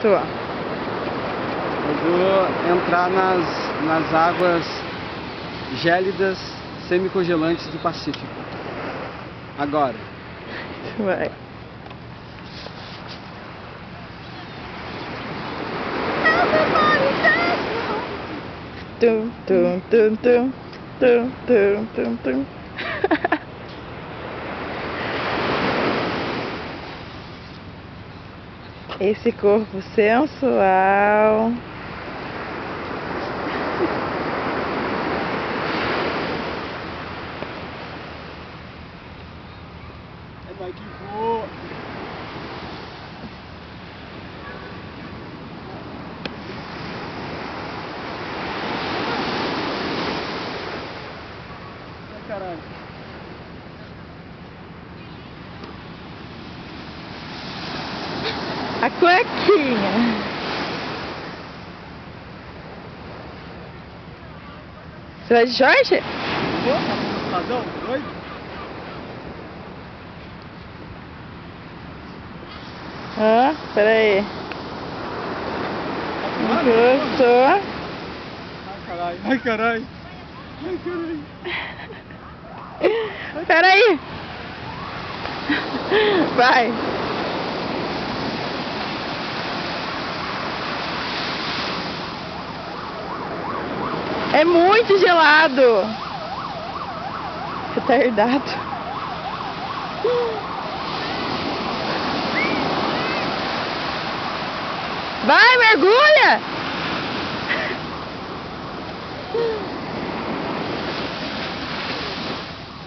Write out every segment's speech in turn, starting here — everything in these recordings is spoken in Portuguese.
Certo. Eu vou entrar nas águas gélidas semicongelantes do Pacífico. Agora. Vai. Tum, tum, tum, tum, tum, tum, tum, tum. Esse corpo sensual. Vai que voa. Ai, caralho. A cuequinha. Você vai de short? Razão, doido? Ah, peraí. Gostou? Ai, caralho. Ai, caralho. Ai, caralho. Peraí. Vai. É muito gelado. Retardado. Vai, mergulha.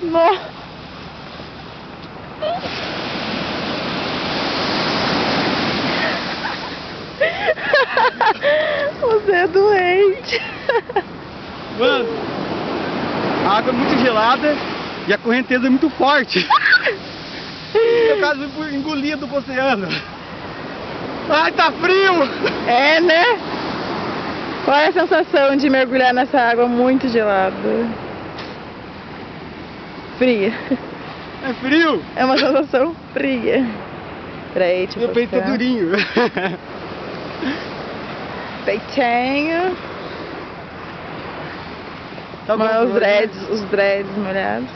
Nossa. Você é doente. Mano, a água é muito gelada e a correnteza é muito forte. Eu quase fui engolido pro oceano. Ai, tá frio! É, né? Qual é a sensação de mergulhar nessa água muito gelada? Fria. É frio? É uma sensação fria. Peraí, deixa eu Meu peito tá postar. durinho. Peitinho. Tá bom, Os dreads molhados.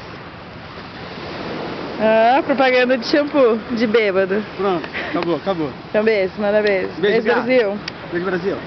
Ah, propaganda de shampoo, de bêbado. Pronto, acabou. Então beijo, manda beijo. Beijo, Beijo, Brasil. Beijo, Brasil.